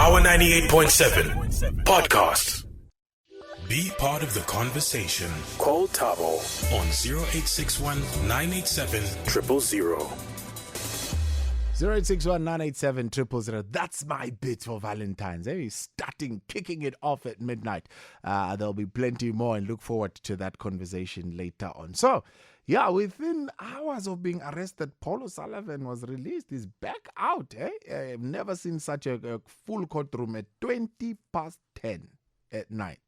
Power 98.7 Podcasts. Be part of the conversation. Call Tabo on 0861 987 000. 0861-987-000. That's my bit for Valentine's. Kicking it off at midnight. There'll be plenty more, and look forward to that conversation later on. So, yeah, within hours of being arrested, Paul O'Sullivan was released. He's back out. I've never seen such a full courtroom at 10:20 at night.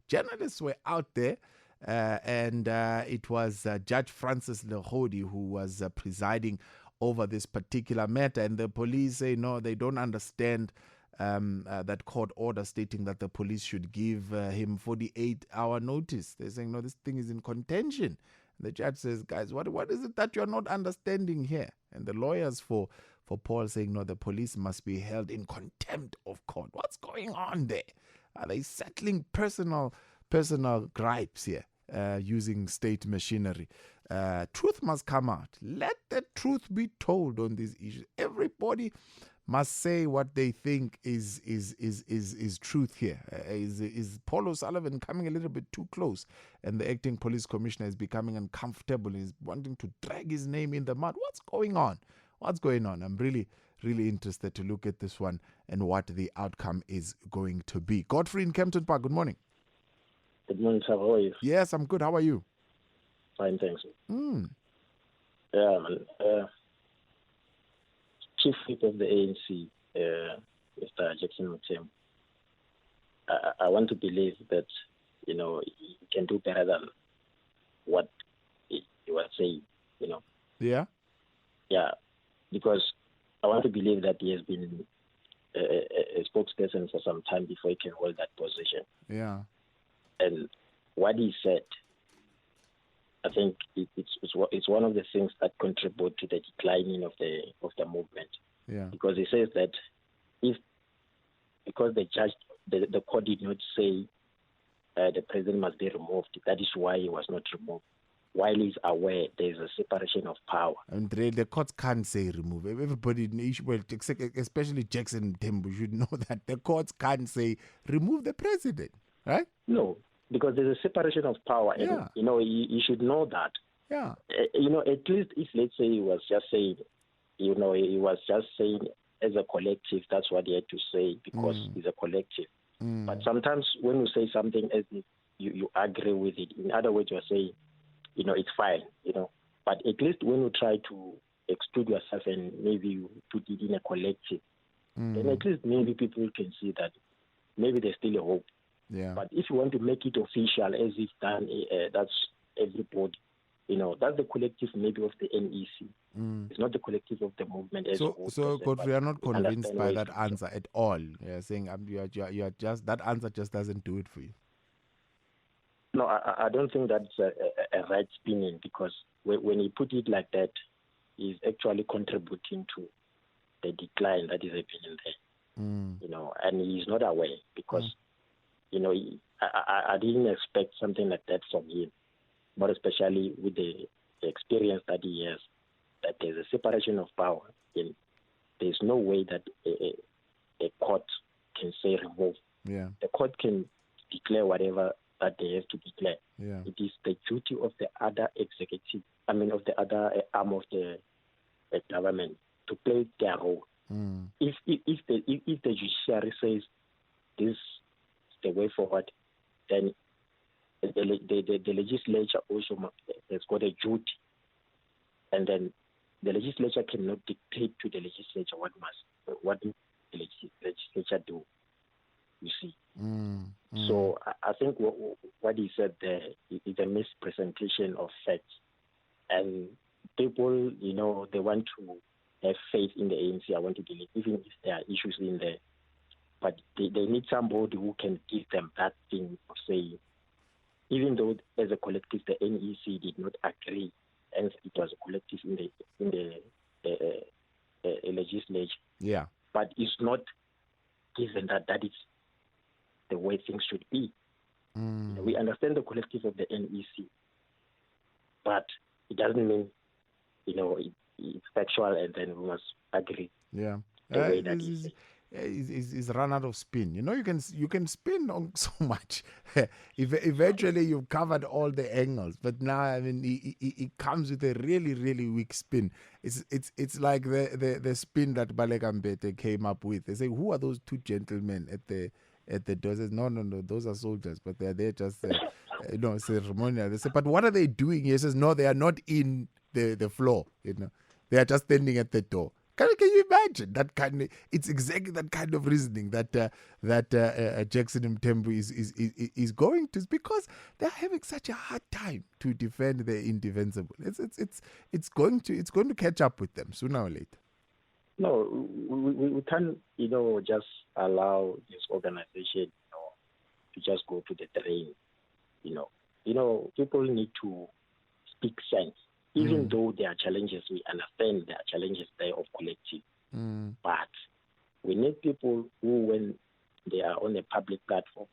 Journalists were out there. And it was Judge Francis Lehodi who was presiding over this particular matter, and the police say no, they don't understand that court order stating that the police should give him 48-hour notice. They're saying no, this thing is in contention. And the judge says, guys, what is it that you're not understanding here? And the lawyers for Paul saying no, the police must be held in contempt of court. What's going on there? Are they settling personal gripes here using state machinery? Truth must come out. Let the truth be told on these issues. Everybody must say what they think is truth here. Is Paul O'Sullivan coming a little bit too close, and the acting police commissioner is becoming uncomfortable? He's wanting to drag his name in the mud. What's going on? I'm really interested to look at this one and what the outcome is going to be. Godfrey in Kempton Park, good morning. Good morning, sir. How are you? Yes, I'm good. How are you? Fine, thanks. Yeah, man. Chief Whip of the ANC, Mr. Jackson Motema, I want to believe that, he can do better than what he was saying, Yeah? Yeah, because I want to believe that he has been a spokesperson for some time before he can hold that position. Yeah. And what he said, I think it's one of the things that contribute to the declining of the movement. Yeah. Because he says that because the court did not say the president must be removed, that is why he was not removed. While he's aware there is a separation of power. And the courts can't say remove. Everybody, well, especially Jackson Mthembu, should know that the courts can't say remove the president, right? No. Because there's a separation of power, and you should know that. Yeah. At least if, let's say, he was just saying, he was just saying as a collective, that's what he had to say because he's a collective. But sometimes when you say something as if you agree with it, in other words, you're saying, it's fine, But at least when you try to exclude yourself and maybe you put it in a collective, then at least maybe people can see that maybe there's still a hope. Yeah. But if you want to make it official as if done, that's everybody, that's the collective maybe of the NEC. It's not the collective of the movement. So Godfrey, you're not convinced by that answer at all. You're saying you are just, that answer just doesn't do it for you. No, I don't think that's a right spinning, because when he put it like that, he's actually contributing to the decline that is happening there. And he's not aware because. I didn't expect something like that from him, more especially with the experience that he has, that there's a separation of power. And there's no way that a court can say remove. Yeah. The court can declare whatever that they have to declare. Yeah. It is the duty of the other of the other arm of the government to play their role. If the judiciary says this the way forward, then the legislature also has got a duty, and then the legislature cannot dictate to the legislature what the legislature do. You see, so I think what he said there is a mispresentation of facts, and people, they want to have faith in the ANC. I want to believe, even if there are issues in there. But they need somebody who can give them that thing of saying, even though as a collective the NEC did not agree, and it was a collective in the legislature. Yeah. But it's not given that is the way things should be. We understand the collective of the NEC, but it doesn't mean it's factual and then we must agree. Yeah. is run out of spin. You know, you can spin on so much. Eventually, you've covered all the angles, but now I mean, he comes with a really really weak spin. It's like the spin that Baleka Mbete came up with. They say, who are those two gentlemen at the door? Says, no, those are soldiers, but they're there just ceremonial. They say, but what are they doing? He says, no, they are not in the floor. You know, they are just standing at the door. Can you imagine that kind of? It's exactly that kind of reasoning that Jackson Mthembu is going to, because they're having such a hard time to defend the indefensible. It's going to catch up with them sooner or later. No, we can't just allow this organization to just go to the drain. People need to speak sense. Even though there are challenges, we understand there are challenges there of collective. But we need people who, when they are on a public platform,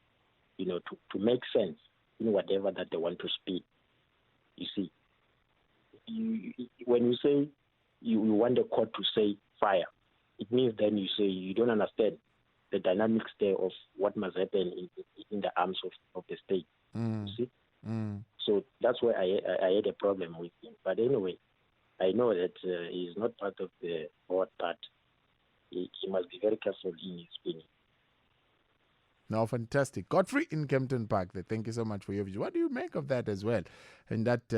to make sense in whatever that they want to speak. You see, when you say you want the court to say fire, it means then you say you don't understand the dynamics there of what must happen in the arms of the state. You see? So that's why I had a problem with him. But anyway, I know that he's not part of the board, but he must be very careful in his spinning. No, fantastic. Godfrey in Kempton Park there. Thank you so much for your vision. What do you make of that as well? And that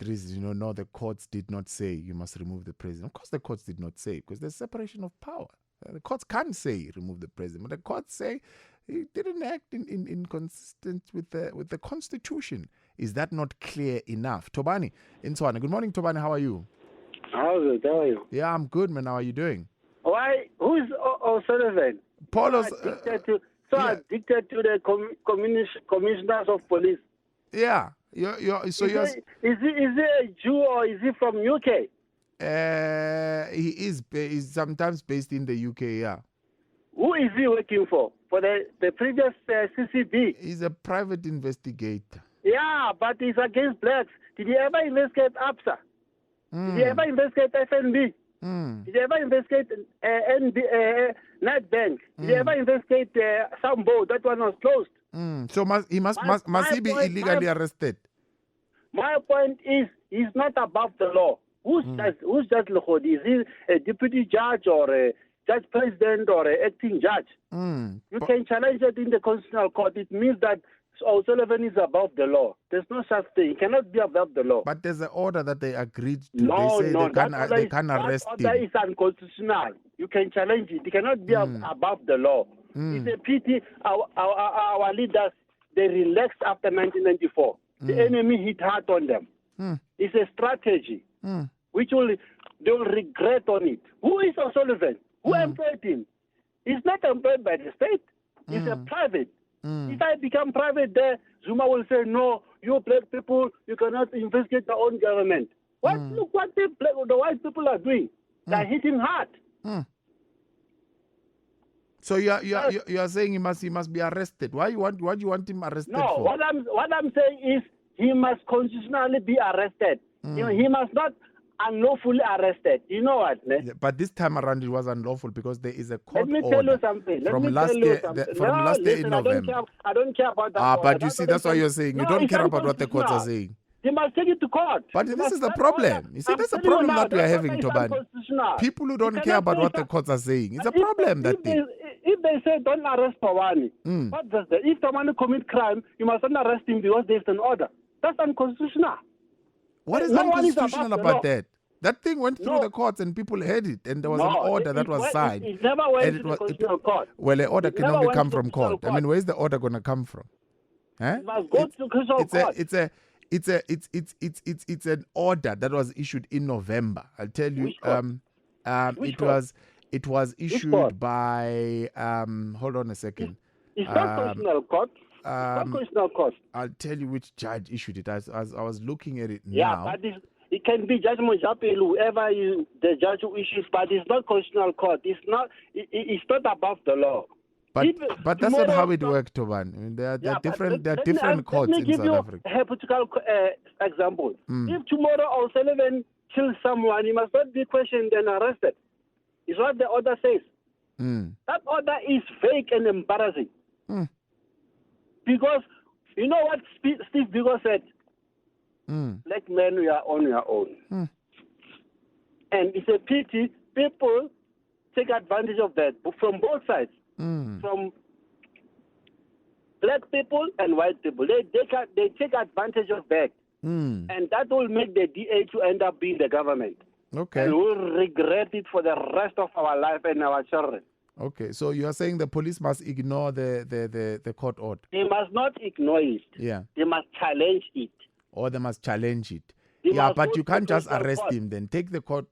reason, no, the courts did not say you must remove the president. Of course the courts did not say, because there's separation of power. The courts can't say remove the president, but the courts say he didn't act in consistent with the Constitution. Is that not clear enough? Tobani in Tswana. Good morning, Tobani. How are you? How's it? How are you? Yeah, I'm good, man. How are you doing? Why? Who is O'Sullivan? Paulo's addicted to the commissioners of police. Yeah. Is he a Jew or is he from UK? He's sometimes based in the UK, yeah. Who is he working for? For the previous CCB? He's a private investigator. Yeah, but he's against blacks. Did he ever investigate APSA? Did he ever investigate FNB? Did he ever investigate Nedbank? Did he ever investigate Sambo? That one was closed. So must he be illegally arrested? My point is, he's not above the law. Who's Judge Lekhodi? Is he a deputy judge or a judge president or an acting judge? You can challenge it in the Constitutional Court. It means that O'Sullivan is above the law. There's no such thing. He cannot be above the law. But there's an order that they agreed to. No, they say they can arrest him. That order is unconstitutional. You can challenge it. He cannot be above the law. It's a pity our leaders, they relaxed after 1994. The enemy hit hard on them. It's a strategy which they will regret on it. Who is O'Sullivan? Who employed him? He's not employed by the state. He's a private. If I become private there, Zuma will say, no, you black people, you cannot investigate your own government. Look what the white people are doing. They're hitting hard. So you are saying he must be arrested. Why do you want him arrested for? What I'm saying is he must constitutionally be arrested. He must not unlawfully arrested. You know what? Yeah, but this time around it was unlawful because there is a court order. Let me tell you something. From last year in November. I don't care about that. But you see, that's what you're saying. You don't care about what the courts are saying. They must take it to court. But this is the problem. You see, that's a problem that we are having, Tobani. People who don't care about what the courts are saying. It's a problem, that thing. If they say don't arrest Pawani, what does that? If someone commit crime, you must not arrest him because there's an order. That's unconstitutional. What is unconstitutional about that? That thing went through the courts and people heard it, and there was an order that was signed. It never went to the Constitutional Court. Well, an order can only come from court. I mean, where's the order going to come from? It must go to the Constitutional Court. It's an order that was issued in November. I'll tell you. It was issued by hold on a second. It's not Constitutional Court. Constitutional Court. I'll tell you which judge issued it. As I was looking at it now. Yeah, but it can be Judge Mojapelo, whoever is the judge who issues, but it's not Constitutional Court. It's not above the law. But that's not how it works, Toban. I mean, there are different courts in South Africa. Let me give you a hypothetical example. If tomorrow O'Sullivan kills someone, he must not be questioned and arrested. It's what the order says. That order is fake and embarrassing. Because you know what Steve Biko said? Black men, we are on your own. And it's a pity people take advantage of that from both sides. From black people and white people. They take advantage of that. And that will make the DA to end up being the government. Okay. And we'll regret it for the rest of our life and our children. Okay, so you are saying the police must ignore the court order? They must not ignore it. Yeah. They must challenge it. Or they must challenge it. They Yeah, must but go you to can't just personal arrest court. him then. Take the court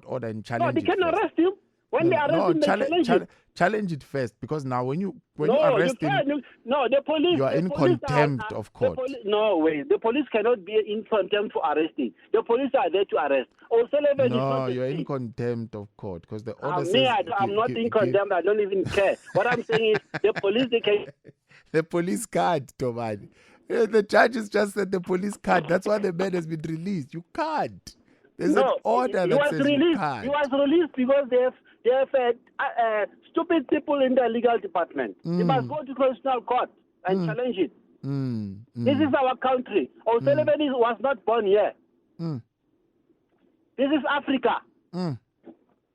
order and No, challenge they it can first. arrest him. When they arrest him, they challenge it. challenge it first, because now when you No, arrest you him, can't. No, the police. you are the in police contempt of court. No way. The police cannot be in contempt for arresting. The police are there to arrest. O'Sullivan is no, not the you are in state. contempt of court, because the order Me, says I'm not in contempt. I don't even care. What I'm saying is the police, they can. the police can't, Tomani. The judges just said the police can't. That's why the man has been released. You can't. There's an order that says you can't. He was released because they have stupid people in the legal department. They must go to constitutional court and challenge it. This is our country. O'Sullivan was not born here. This is Africa.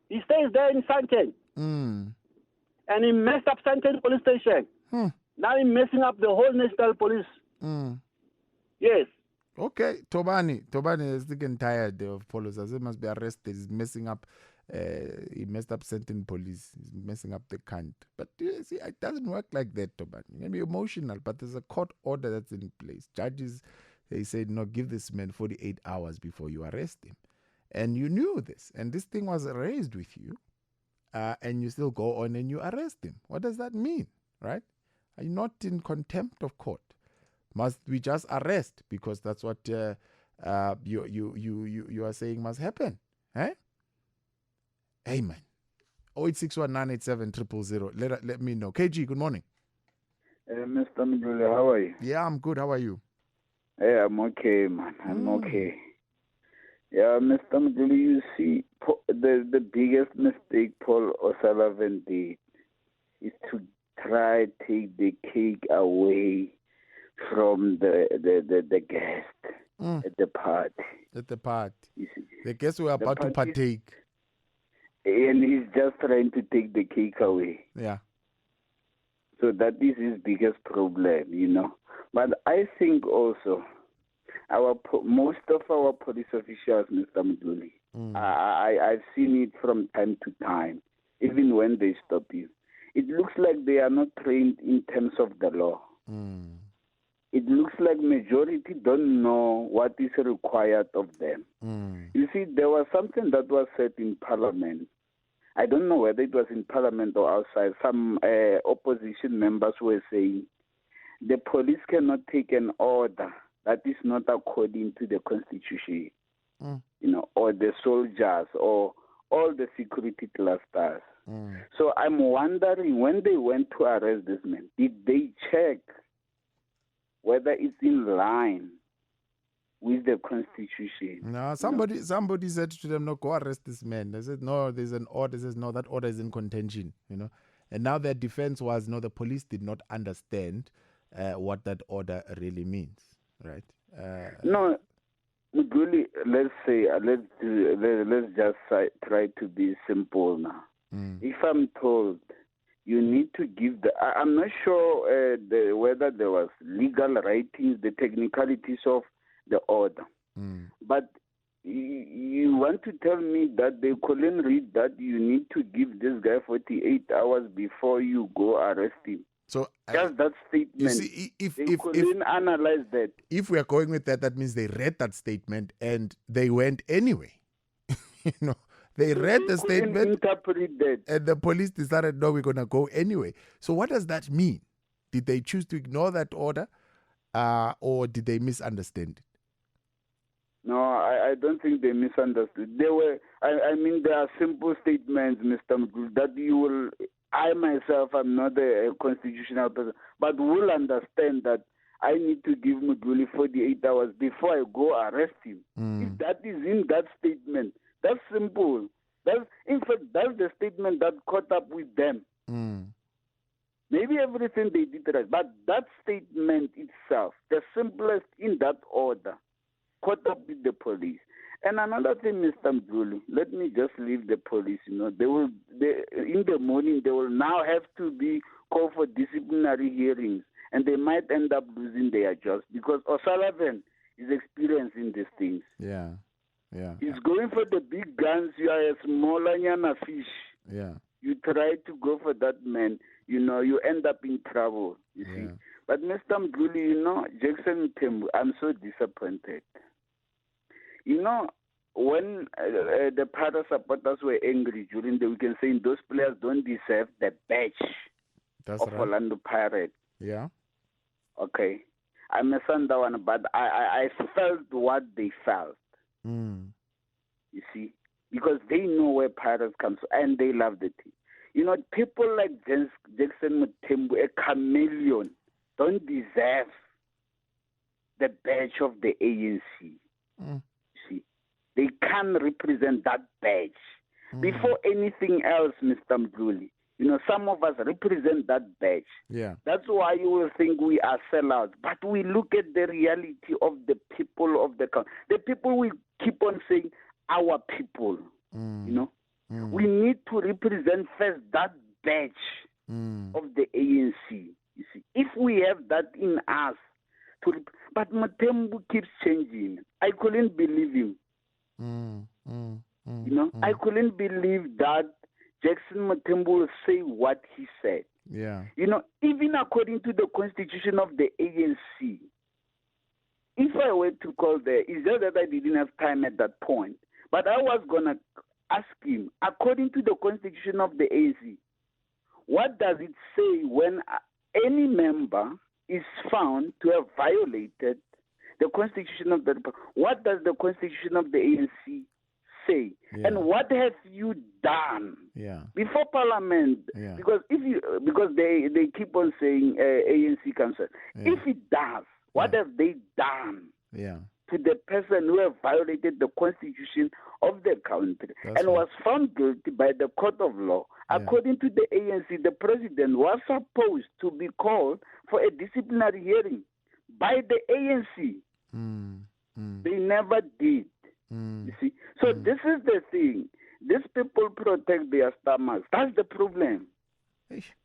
He stays there in Santen. And he messed up Santen police station. Now he's messing up the whole national police. Yes. Okay, Tobani is getting tired of police. He must be arrested. He's messing up. He messed up Santen police. He's messing up the cunt. But you see, it doesn't work like that, Tobani. You can be emotional, but there's a court order that's in place. Judges, they said, no, give this man 48 hours before you arrest him. And you knew this. And this thing was raised with you. And you still go on and you arrest him. What does that mean, right? Are you not in contempt of court? Must we just arrest because that's what you are saying must happen? Eh? Amen. 0861-987-000. Let me know. KG, good morning. Mr. Mjuli, how are you? Yeah, I'm good. How are you? Hey, I'm okay, man. I'm okay. Yeah, Mr. Mjuli, you see, the biggest mistake Paul O'Sullivan did is to try to take the cake away from the guest at the party. At the party. You see, the guests were about to partake. And he's just trying to take the cake away. Yeah. So that is his biggest problem, you know. But I think also most of our police officials, Mr. Mduli, I've seen it from time to time, even when they stop you. It looks like they are not trained in terms of the law. It looks like majority don't know what is required of them. You see, there was something that was said in Parliament. I don't know whether it was in Parliament or outside. Some opposition members were saying the police cannot take an order that is not according to the Constitution, you know, or the soldiers or all the security clusters. So I'm wondering, when they went to arrest this man, did they check whether it's in line with the Constitution? No, somebody said to them, no, go arrest this man. They said, no, there's an order. They says, no, that order is in contention, you know. And now their defense was, no, the police did not understand what that order really means, right? No, Muguli, let's say, let's just try to be simple now. If I'm told you need to give I'm not sure whether there was legal writings, the technicalities of the order. But you want to tell me that they couldn't read that you need to give this guy 48 hours before you go arrest him? So just that statement. You see, if couldn't analyze that. If we are going with that, that means they read that statement and they went anyway. You know, they read the statement, interpret that, and the police decided, no, we're going to go anyway. So what does that mean? Did they choose to ignore that order, or did they misunderstand it? No, I don't think they misunderstood. They were. I mean, there are simple statements, Mr. Mgul, that you will. I myself am not a constitutional person, but will understand that I need to give Muguli 48 hours before I go arrest him. If that is in that statement, that's simple. That's the statement that caught up with them. Maybe everything they did right, but that statement itself, the simplest in that order, caught up with the police. And another thing, Mr. Mdluli, let me just leave the police. In the morning they will now have to be called for disciplinary hearings, and they might end up losing their jobs because O'Sullivan is experiencing these things. Yeah. He's going for the big guns. You are a smaller nyana fish. Yeah. You try to go for that man, you end up in trouble, you see. But Mr. Mdluli, Jackson Mthembu, I'm so disappointed. When the Para supporters were angry during the weekend, saying those players don't deserve the badge of right. Orlando Pirates. Yeah. Okay. I'm a Sundown, but I felt what they felt. You see, because they know where Pirates comes from and they love the team. People like Jackson Mthembu, a chameleon, don't deserve the badge of the ANC. See, they can't represent that badge. Before anything else, Mr. Mdluli, some of us represent that badge. Yeah. That's why you will think we are sellouts. But we look at the reality of the people of the country. The people we keep on saying, our people, We need to represent first that badge of the ANC. You see, if we have that in us, but Mthembu keeps changing. I couldn't believe him. I couldn't believe that Jackson Mthembu will say what he said. Yeah. Even according to the constitution of the ANC, if I were to call there, it's just that I didn't have time at that point. But I was going to ask him, according to the constitution of the ANC, what does it say when any member is found to have violated the constitution of the republic? What does the constitution of the ANC say? Yeah. And what have you done before Parliament? Yeah. Because they keep on saying ANC council. Yeah. If it does, what have they done to the person who have violated the constitution of the country was found guilty by the court of law? According to the ANC, the president was supposed to be called for a disciplinary hearing by the ANC. They never did. You see, so this is the thing. These people protect their stomachs. That's the problem.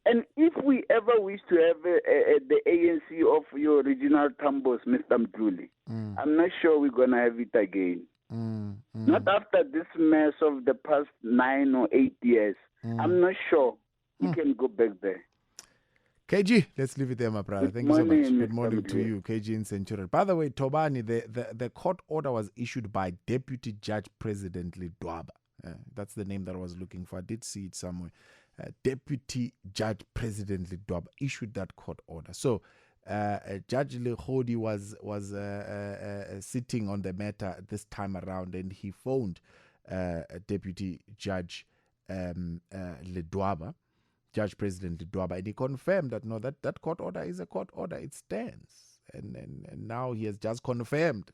And if we ever wish to have the ANC of your original Tambos, Mr. Mdluli, I'm not sure we're going to have it again. Not after this mess of the past 9 or 8 years. I'm not sure we can go back there. KG, let's leave it there, my brother. Thank you so much. Good morning to you, KG in Centurion. By the way, Tobani, the court order was issued by Deputy Judge President Ledwaba. That's the name that I was looking for. I did see it somewhere. Deputy Judge President Ledwaba issued that court order. So Judge Lekhodi was sitting on the matter this time around, and he phoned Deputy Judge Ledwaba, Judge President Ledwaba, and he confirmed that no, that court order is a court order. It stands, and now he has just confirmed,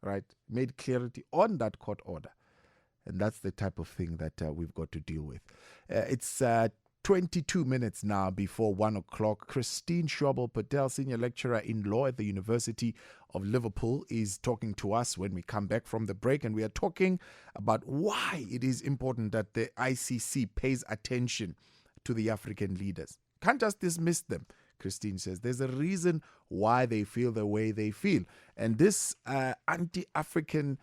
right, made clarity on that court order. And that's the type of thing that we've got to deal with. It's 22 minutes now before 1 o'clock. Christine Shobel-Patel, Senior Lecturer in Law at the University of Liverpool, is talking to us when we come back from the break. And we are talking about why it is important that the ICC pays attention to the African leaders. Can't just dismiss them. Christine says there's a reason why they feel the way they feel. And this anti-African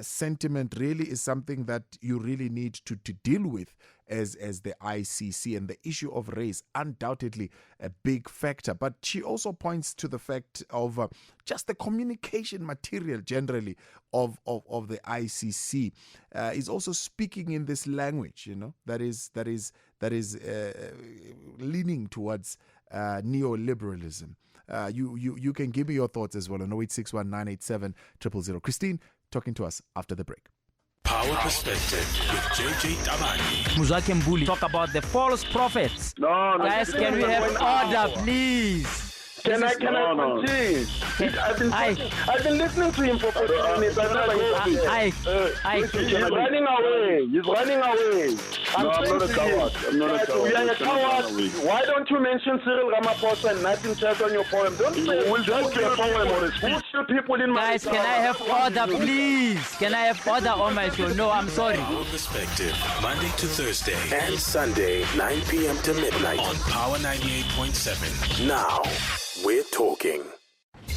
sentiment really is something that you really need to deal with as the ICC, and the issue of race undoubtedly a big factor. But she also points to the fact of just the communication material generally of the ICC is also speaking in this language, that is leaning towards neoliberalism. You can give me your thoughts as well on 0861 987 000. Christine, talking to us after the break. Power Perspective with JJ Tamani. Muzake Mbuli talk about the false prophets. No, guys, can we have order, please? Can I continue? I've been listening to him for 40 minutes. He's running away. I'm not a coward. We are a coward. Why don't you mention Cyril Ramaphosa and Martin Church on your poem? Don't say we'll just be a poem on it. Who's people in Guys, can I have order, please? Can I have order on my show? No, I'm sorry. Our Perspective, Monday to Thursday and Sunday, 9 p.m. to midnight on Power 98.7. Now, we're talking.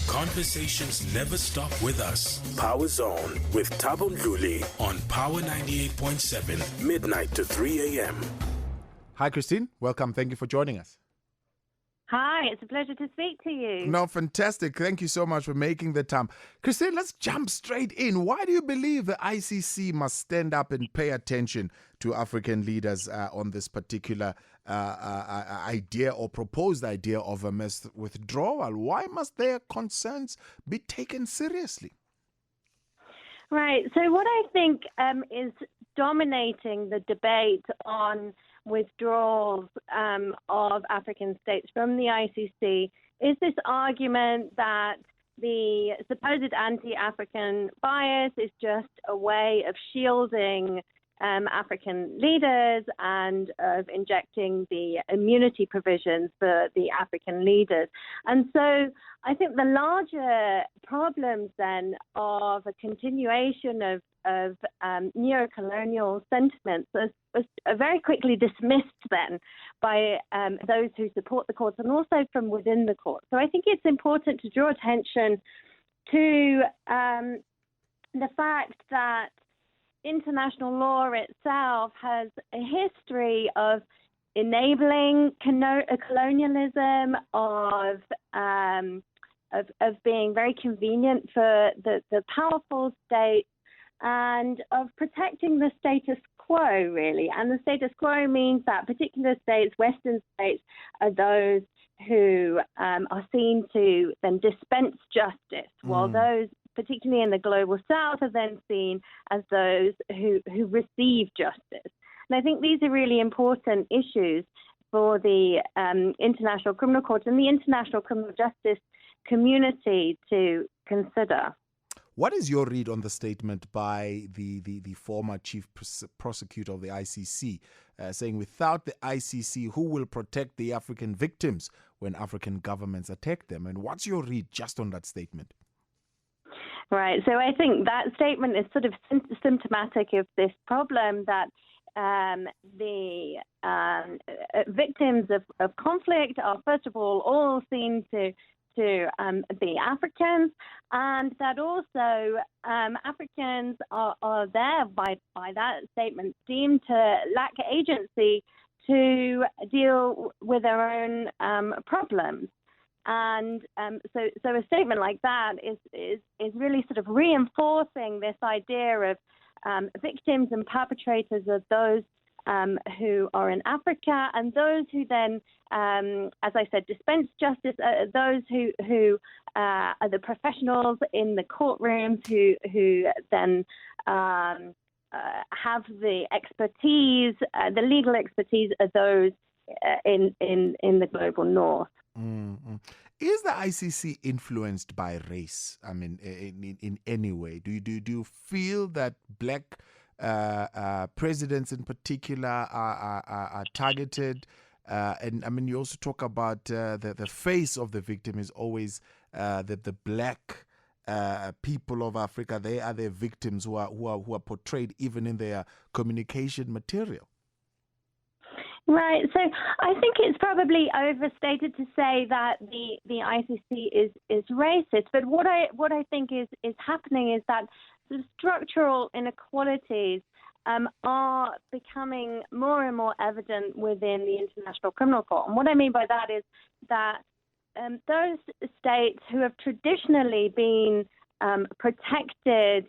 Conversations never stop with us. Power Zone with Thabo Ndluli on Power 98.7, midnight to 3 a.m. Hi, Christine. Welcome. Thank you for joining us. Hi, it's a pleasure to speak to you. No, fantastic. Thank you so much for making the time. Christine, let's jump straight in. Why do you believe the ICC must stand up and pay attention to African leaders on this particular idea or proposed idea of a mass withdrawal? Why must their concerns be taken seriously? Right. So what I think is dominating the debate on withdrawals of African states from the ICC is this argument that the supposed anti-African bias is just a way of shielding African leaders and of injecting the immunity provisions for the African leaders. And so I think the larger problems then of a continuation of neo-colonial sentiments are very quickly dismissed then by those who support the courts and also from within the court. So I think it's important to draw attention to the fact that international law itself has a history of enabling colonialism, of being very convenient for the powerful states, and of protecting the status quo, really. And the status quo means that particular states, Western states, are those who are seen to then dispense justice, while those, particularly in the global south, are then seen as those who receive justice. And I think these are really important issues for the International Criminal Court and the international criminal justice community to consider. What is your read on the statement by the former chief prosecutor of the ICC, saying without the ICC, who will protect the African victims when African governments attack them? And what's your read just on that statement? Right. So I think that statement is sort of symptomatic of this problem that the victims of conflict are, first of all seen to be Africans, and that also Africans are there by that statement deemed to lack agency to deal with their own problems. And so a statement like that is really sort of reinforcing this idea of victims and perpetrators of those who are in Africa, and those who then, as I said, dispense justice, those who are the professionals in the courtrooms who then have the expertise, the legal expertise of those in the global north. Mm-hmm. Is the ICC influenced by race? I mean, in any way? Do you feel that black presidents in particular are targeted? And I mean, you also talk about the face of the victim is always the black people of Africa. They are the victims who are portrayed even in their communication material. Right. So I think it's probably overstated to say that the ICC is racist. But what I think is happening is that the structural inequalities are becoming more and more evident within the International Criminal Court. And what I mean by that is that those states who have traditionally been protected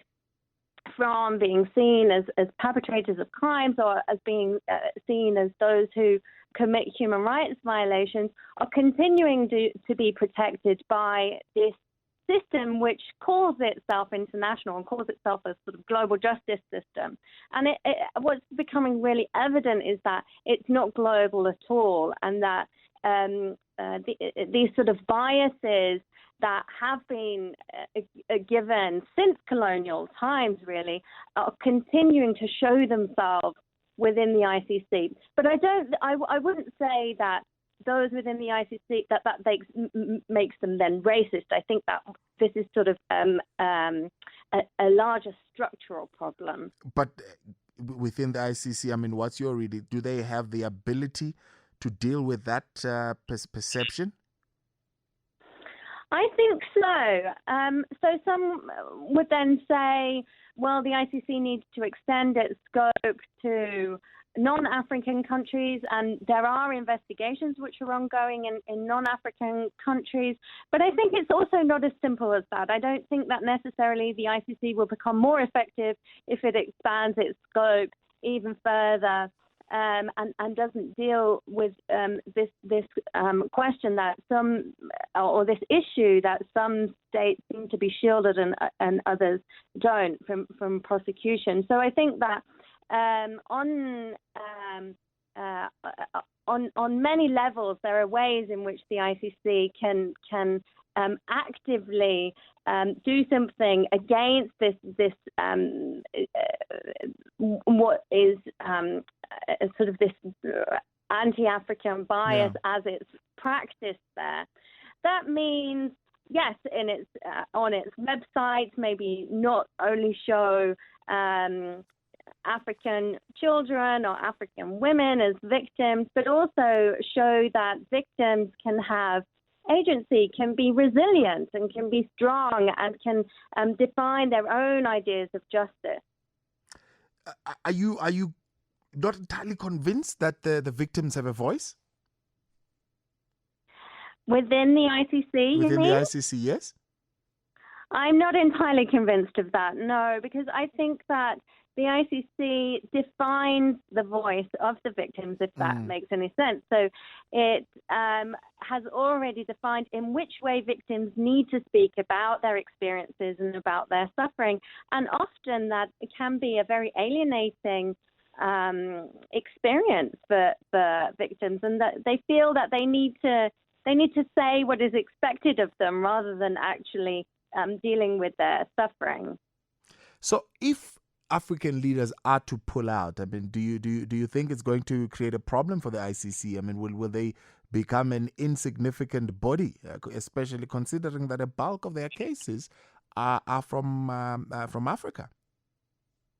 from being seen as perpetrators of crimes or as being seen as those who commit human rights violations are continuing to be protected by this system which calls itself international and calls itself a sort of global justice system. And what's becoming really evident is that it's not global at all, and that these sort of biases that have been given since colonial times, really, are continuing to show themselves within the ICC. But I wouldn't say that those within the ICC that makes them then racist. I think that this is sort of a larger structural problem. But within the ICC, I mean, what's your reading? Do they have the ability to deal with that perception? I think so. So some would then say, well, the ICC needs to extend its scope to non-African countries, and there are investigations which are ongoing in non-African countries. But I think it's also not as simple as that. I don't think that necessarily the ICC will become more effective if it expands its scope even further and doesn't deal with this question that or this issue that some states seem to be shielded and others don't from prosecution. So I think that on many levels, there are ways in which the ICC can actively do something against this what is sort of this anti-African bias as it's practiced there. That means, yes, on its website, maybe not only show African children or African women as victims, but also show that victims can have agency, can be resilient and can be strong and can define their own ideas of justice. Are you not entirely convinced that the victims have a voice? Within the ICC, Within the ICC, yes? I'm not entirely convinced of that, no, because I think that the ICC defines the voice of the victims, if that makes any sense. So it has already defined in which way victims need to speak about their experiences and about their suffering. And often that can be a very alienating experience for victims, and that they feel that they need to say what is expected of them rather than actually dealing with their suffering. So if African leaders are to pull out, I mean, do you think it's going to create a problem for the ICC? I mean, will they become an insignificant body, especially considering that a bulk of their cases are from Africa?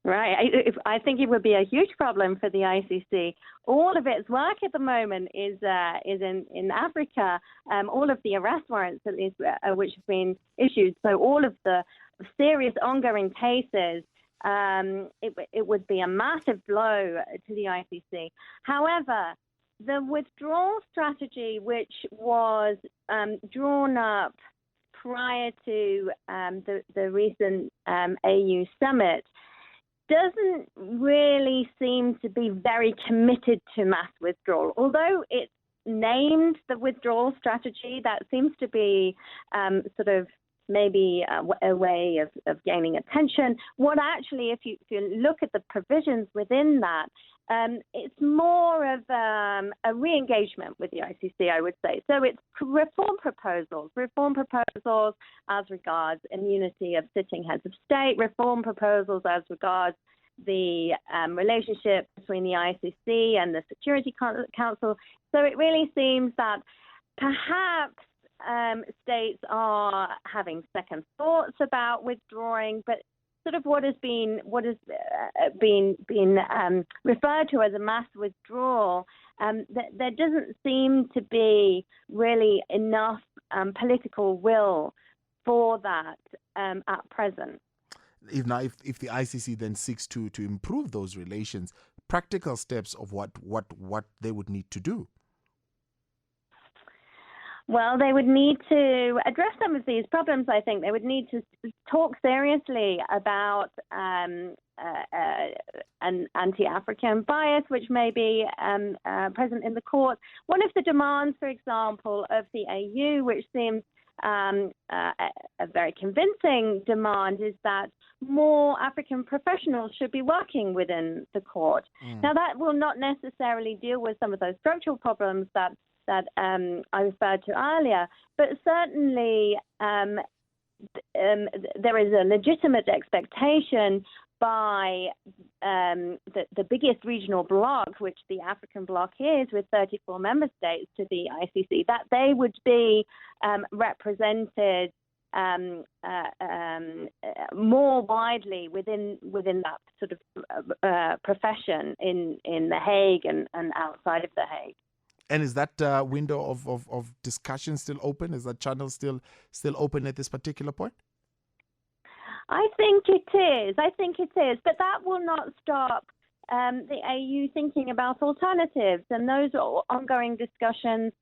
Right. I think it would be a huge problem for the ICC. All of its work at the moment is in Africa. All of the arrest warrants, at least, which have been issued. So all of the serious ongoing cases, it would be a massive blow to the ICC. However, the withdrawal strategy, which was drawn up prior to the recent AU summit, doesn't really seem to be very committed to mass withdrawal. Although it's named the withdrawal strategy, that seems to be sort of maybe a way of gaining attention. What actually, if you look at the provisions within that, it's more of a re-engagement with the ICC, I would say. So it's reform proposals as regards immunity of sitting heads of state, reform proposals as regards the relationship between the ICC and the Security Council. So it really seems that perhaps states are having second thoughts about withdrawing, but sort of what has been referred to as a mass withdrawal, there doesn't seem to be really enough political will for that at present. If the ICC then seeks to improve those relations, practical steps of what they would need to do. Well, they would need to address some of these problems, I think. They would need to talk seriously about an anti-African bias, which may be present in the court. One of the demands, for example, of the AU, which seems a very convincing demand, is that more African professionals should be working within the court. Now, that will not necessarily deal with some of those structural problems that that I referred to earlier. But certainly there is a legitimate expectation by the biggest regional bloc, which the African bloc is, with 34 member states to the ICC, that they would be represented more widely within that sort of profession in The Hague and outside of The Hague. And is that window of discussion still open? Is that channel still open at this particular point? I think it is. But that will not stop the AU thinking about alternatives, and those are ongoing discussions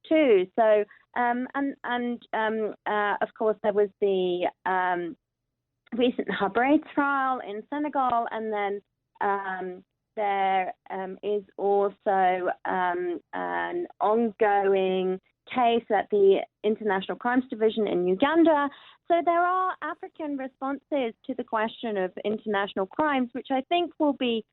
too. So, of course, there was the recent Habré trial in Senegal, and then there is also an ongoing case at the International Crimes Division in Uganda. So there are African responses to the question of international crimes, which I think will be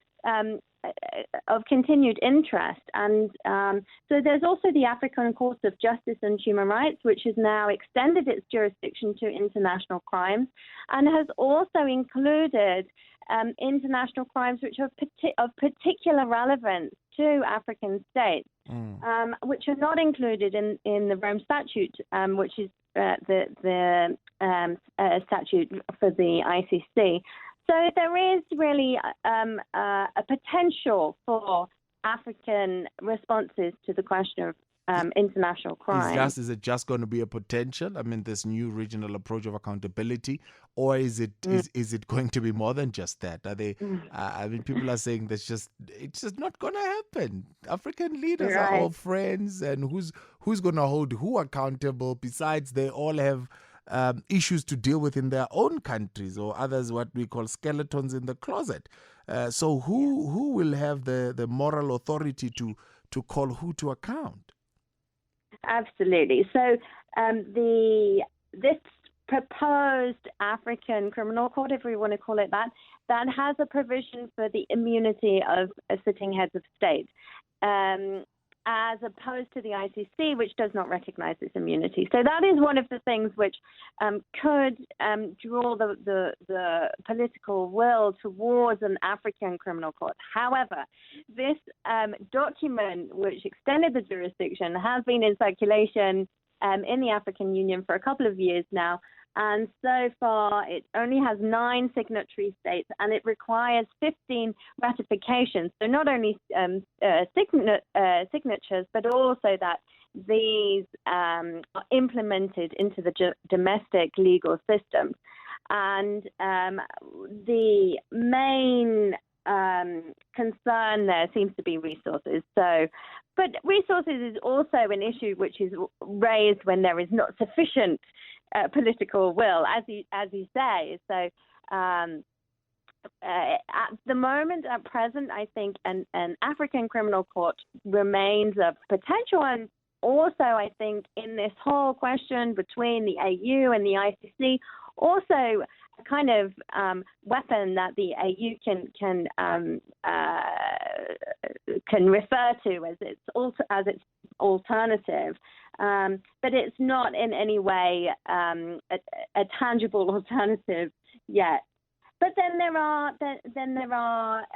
of continued interest. And so there's also the African Court of Justice and Human Rights, which has now extended its jurisdiction to international crimes and has also included international crimes which are of particular relevance to African states, which are not included in the Rome Statute, which is the statute for the ICC. So there is really a potential for African responses to the question of international crime. Is it just going to be a potential? I mean, this new regional approach of accountability, or is it going to be more than just that? Are they? I mean, people are saying it's just not going to happen. African leaders are all friends, and who's going to hold who accountable? Besides, they all have issues to deal with in their own countries, or others what we call skeletons in the closet. So who will have the moral authority to call who to account? Absolutely. So this proposed African Criminal Court, if we want to call it that has a provision for the immunity of sitting heads of state, as opposed to the ICC, which does not recognize this immunity. So that is one of the things which could draw the political will towards an African criminal court. However, this document, which extended the jurisdiction, has been in circulation in the African Union for a couple of years now. And so far, it only has 9 signatory states, and it requires 15 ratifications. So not only signatures, but also that these are implemented into the domestic legal system. And the main concern there seems to be resources. But resources is also an issue which is raised when there is not sufficient political will, as you say. So at the moment, at present, I think an African criminal court remains a potential, and also I think in this whole question between the AU and the ICC, also a kind of weapon that the AU can refer to as its alternative, but it's not in any way a tangible alternative yet. But then there are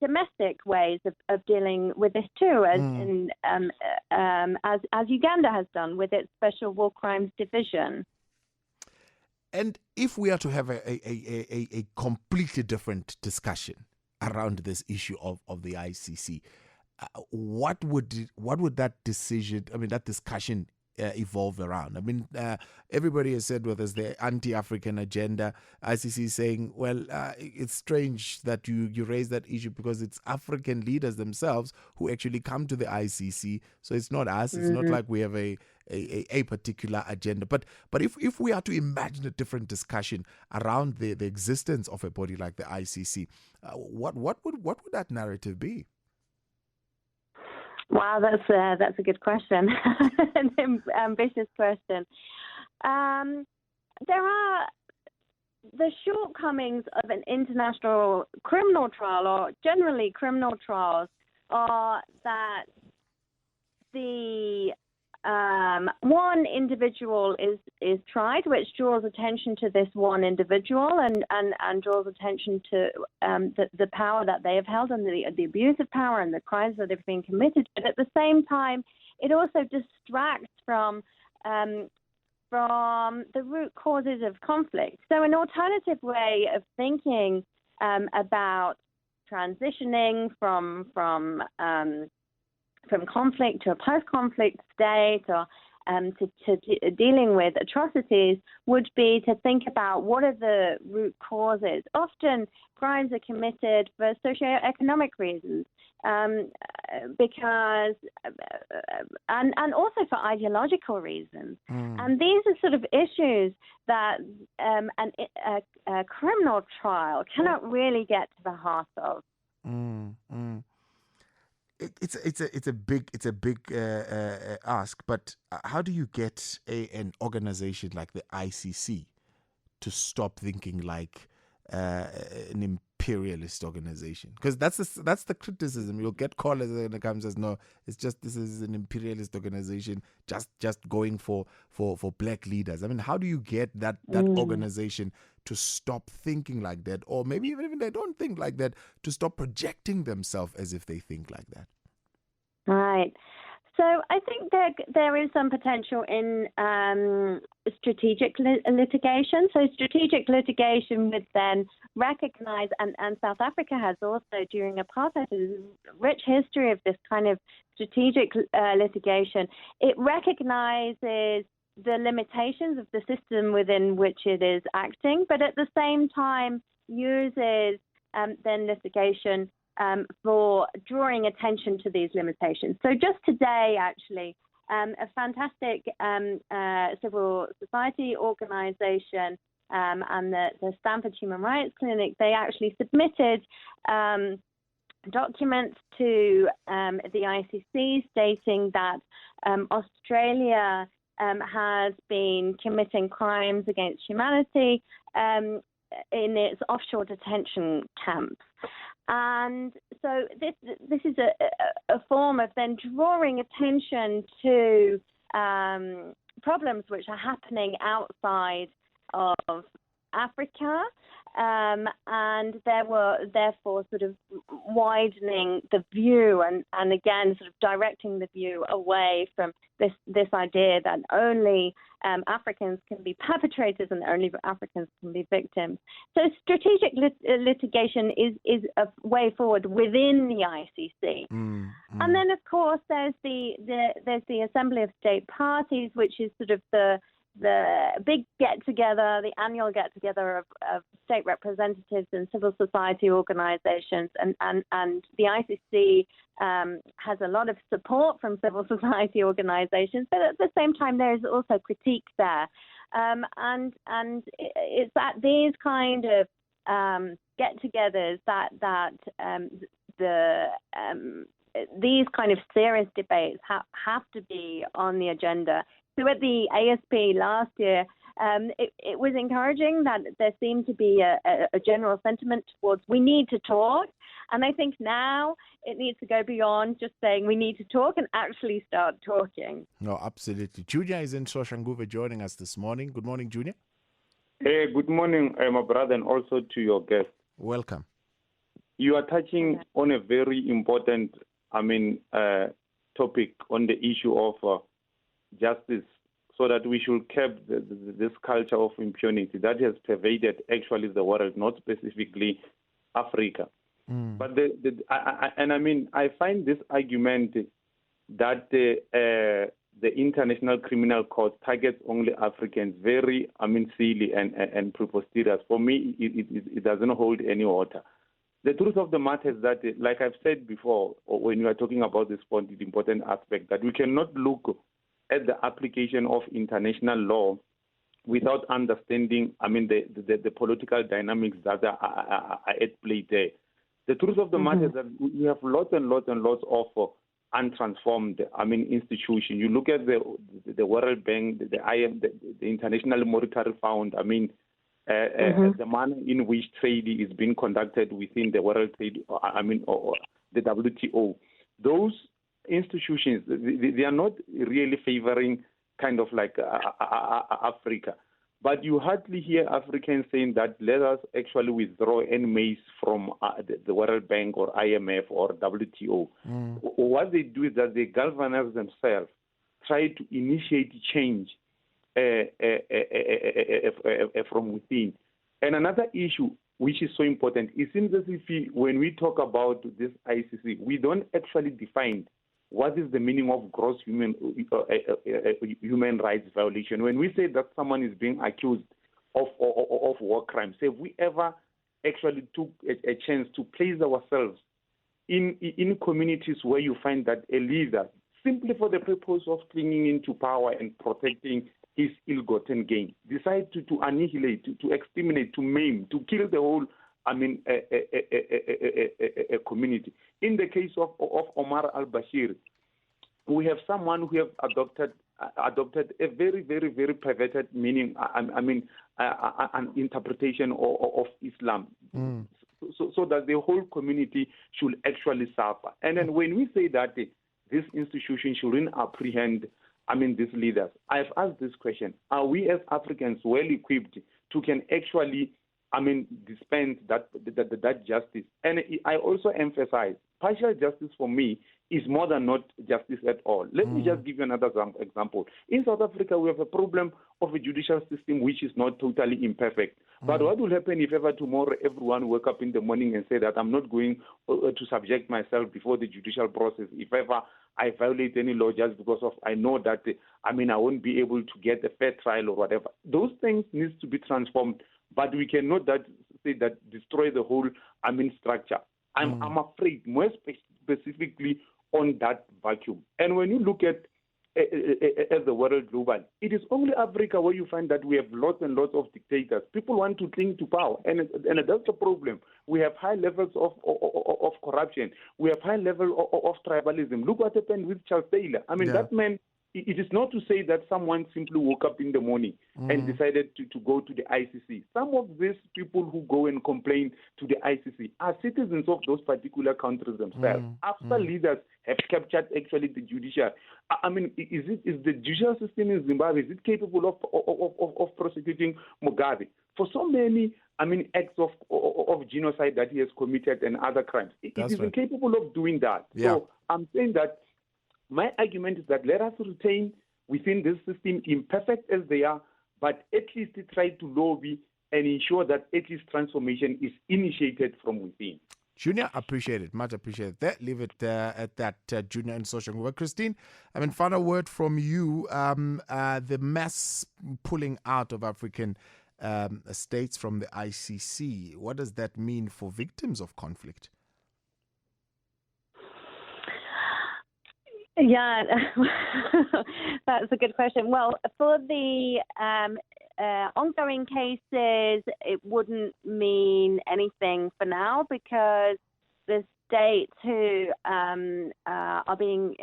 domestic ways of dealing with this too, as Uganda has done with its Special War Crimes Division. And if we are to have a completely different discussion around this issue of the ICC, what would that decision? I mean, that discussion evolve around? I mean, everybody has said, well, there's the anti-African agenda. ICC is saying, well, it's strange that you raise that issue because it's African leaders themselves who actually come to the ICC. So it's not us. It's not like we have a particular agenda. But if we are to imagine a different discussion around the existence of a body like the ICC, what would that narrative be? Wow, that's a good question, an ambitious question. There are the shortcomings of an international criminal trial, or generally criminal trials, are that the one individual is tried, which draws attention to this one individual and draws attention to the power that they have held and the abuse of power and the crimes that have been committed. But at the same time, it also distracts from the root causes of conflict. So an alternative way of thinking about transitioning from conflict to a post-conflict state or to dealing with atrocities would be to think about what are the root causes. Often crimes are committed for socioeconomic reasons because and also for ideological reasons. And these are sort of issues that a criminal trial cannot really get to the heart of. It's a big ask, but how do you get an organization like the ICC to stop thinking like an imperialist organization? Because that's the criticism. You'll get callers when it comes as no, it's just this is an imperialist organization just going for black leaders. I mean, how do you get that organization to stop thinking like that, or maybe even if they don't think like that, to stop projecting themselves as if they think like that? Right. So I think there is some potential in strategic litigation. So strategic litigation would then recognize, and South Africa has also during apartheid, a rich history of this kind of strategic litigation. It recognizes the limitations of the system within which it is acting, but at the same time uses then litigation for drawing attention to these limitations. So just today, actually, a fantastic civil society organization and the Stanford Human Rights Clinic, they actually submitted documents to the ICC stating that Australia has been committing crimes against humanity in its offshore detention camps. And so this is a form of then drawing attention to problems which are happening outside of Africa, and there were therefore sort of widening the view and again sort of directing the view away from this idea that only Africans can be perpetrators and only Africans can be victims. So strategic litigation is a way forward within the ICC. And then of course there's the Assembly of State Parties, which is sort of the big get-together, the annual get-together of state representatives and civil society organizations, and the ICC has a lot of support from civil society organizations, but at the same time there is also critique there. And it's at these kind of get-togethers that these kind of serious debates have to be on the agenda. So at the ASP last year, it was encouraging that there seemed to be a general sentiment towards we need to talk. And I think now it needs to go beyond just saying we need to talk and actually start talking. No, absolutely. Junior is in Soshanguve joining us this morning. Good morning, Junior. Hey, good morning, my brother, and also to your guest. Welcome. You are touching on a very important, topic on the issue of justice, so that we should curb this culture of impunity that has pervaded actually the world, not specifically Africa. But I find this argument that the International Criminal Court targets only Africans very, silly and preposterous. For me, it doesn't hold any water. The truth of the matter is that, like I've said before, when you are talking about this point, the important aspect that we cannot look at the application of international law without understanding, the political dynamics that are at play there. The truth of the matter is that we have lots and lots and lots of untransformed, institutions. You look at the World Bank, the IMF, the International Monetary Fund. The manner in which trade is being conducted within the World Trade, or the WTO. Those institutions, they are not really favoring kind of like Africa. But you hardly hear Africans saying that let us actually withdraw NMAs from the World Bank or IMF or WTO. What they do is that they galvanize themselves, try to initiate change from within. And another issue which is so important, it seems as if when we talk about this ICC, we don't actually define what is the meaning of gross human rights violation. When we say that someone is being accused of war crimes, have we ever actually took a chance to place ourselves in communities where you find that a leader, simply for the purpose of clinging into power and protecting his ill-gotten gain, decide to annihilate, to exterminate, to maim, to kill the whole a community. In the case of Omar al-Bashir, we have someone who have adopted a very, very, very perverted meaning, an interpretation of Islam, so that the whole community should actually suffer. And then when we say that this institution shouldn't apprehend, these leaders, I've asked this question: are we as Africans well equipped to can actually dispense that justice? And I also emphasize, partial justice for me is more than not justice at all. Let me just give you another example. In South Africa, we have a problem of a judicial system which is not totally imperfect. But what will happen if ever tomorrow everyone wake up in the morning and say that I'm not going to subject myself before the judicial process if ever I violate any law just because of I know that I won't be able to get a fair trial or whatever. Those things need to be transformed, but we cannot say that destroy the whole structure. I'm afraid more specifically on that vacuum. And when you look at the world global, it is only Africa where you find that we have lots and lots of dictators. People want to cling to power, and that's the problem. We have high levels of corruption. We have high level of tribalism. Look what happened with Charles Taylor. That man. It is not to say that someone simply woke up in the morning and decided to go to the ICC. Some of these people who go and complain to the ICC are citizens of those particular countries themselves. After leaders have captured actually the judiciary, is the judicial system in Zimbabwe, is it capable of prosecuting Mugabe for so many acts of genocide that he has committed and other crimes? It is incapable of doing that. Yeah. So I'm saying that my argument is that let us retain within this system, imperfect as they are, but at least try to lobby and ensure that at least transformation is initiated from within. Junior, appreciate it. Much appreciate that. Leave it at that, Junior and social work. Christine, final word from you. The mass pulling out of African states from the ICC, what does that mean for victims of conflict? Yeah, that's a good question. Well, for the ongoing cases, it wouldn't mean anything for now because the states who are being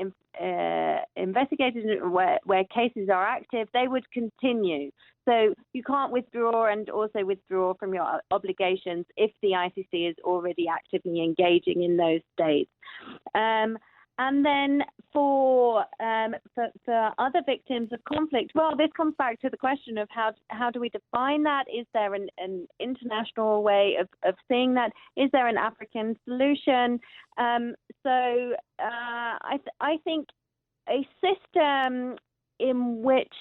investigated where cases are active, they would continue. So you can't withdraw and also withdraw from your obligations if the ICC is already actively engaging in those states. And then for other victims of conflict, well, this comes back to the question of how do we define that? Is there an international way of seeing that? Is there an African solution? So I think a system in which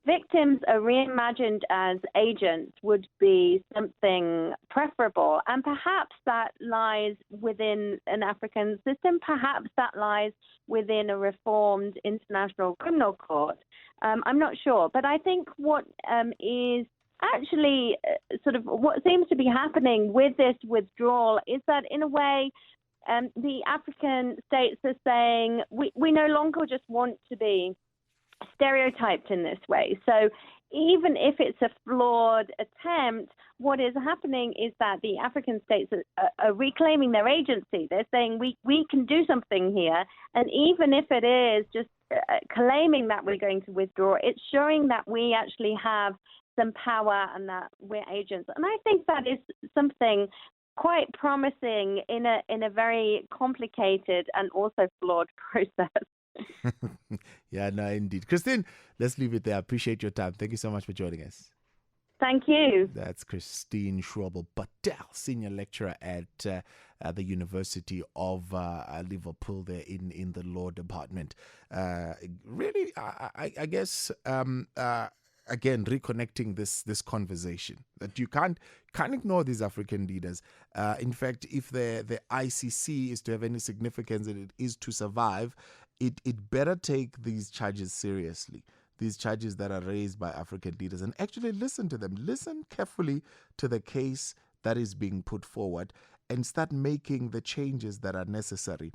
victims are reimagined as agents would be something preferable. And perhaps that lies within an African system. Perhaps that lies within a reformed international criminal court. I'm not sure. But I think what is actually sort of what seems to be happening with this withdrawal is that, in a way, the African states are saying we no longer just want to be stereotyped in this way. So even if it's a flawed attempt, what is happening is that the African states are reclaiming their agency. They're saying we can do something here. And even if it is just claiming that we're going to withdraw, it's showing that we actually have some power and that we're agents. And I think that is something quite promising in a very complicated and also flawed process. Yeah, no, indeed. Christine, let's leave it there. I appreciate your time. Thank you so much for joining us. Thank you. That's Christine Schwabel-Patel, senior lecturer at the University of Liverpool there in the law department. Really, I guess, again, reconnecting this conversation that you can't ignore these African leaders. In fact, if the ICC is to have any significance and it is to survive, it better take these charges seriously. These charges that are raised by African leaders, and actually listen to them. Listen carefully to the case that is being put forward and start making the changes that are necessary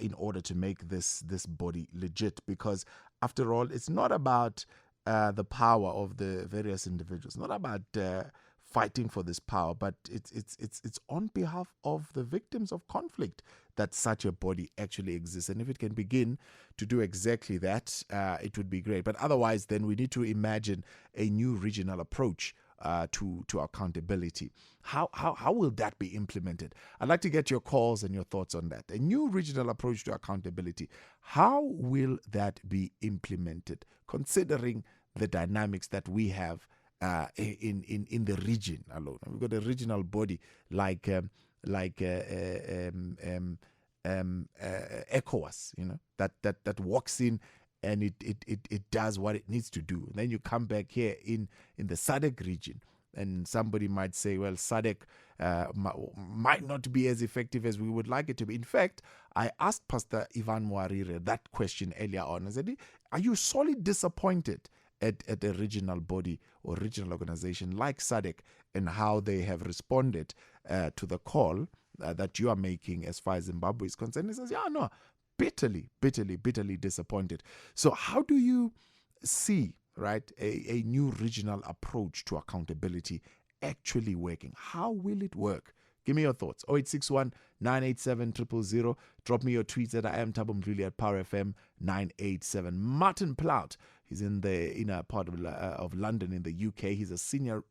in order to make this body legit. Because after all, it's not about the power of the various individuals, not about fighting for this power, but it's on behalf of the victims of conflict that such a body actually exists. And if it can begin to do exactly that, it would be great. But otherwise, then we need to imagine a new regional approach to accountability. How will that be implemented? I'd like to get your calls and your thoughts on that. A new regional approach to accountability. How will that be implemented, considering the dynamics that we have in the region alone? We've got a regional body like ECOWAS, that walks in and it does what it needs to do. And then you come back here in the SADC region, and somebody might say, well, SADC might not be as effective as we would like it to be. In fact, I asked Pastor Ivan Moarire that question earlier on. I said, are you sorely disappointed at a regional body or regional organization like SADC and how they have responded to the call that you are making as far as Zimbabwe is concerned? He says, yeah, no, bitterly disappointed. So how do you see, right, a new regional approach to accountability actually working? How will it work? Give me your thoughts. 0861 987 000. Drop me your tweets at I am Thabo Mdluli at Power FM 987. Martin Plaut, he's in the inner part of London in the UK. He's a senior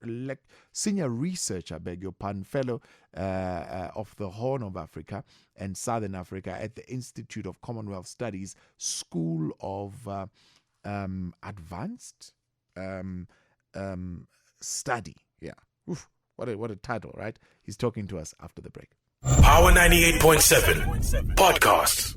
researcher, fellow of the Horn of Africa and Southern Africa at the Institute of Commonwealth Studies, School of Advanced Study. Yeah. Oof. What a title, right? He's talking to us after the break. Power 98.7 Podcasts.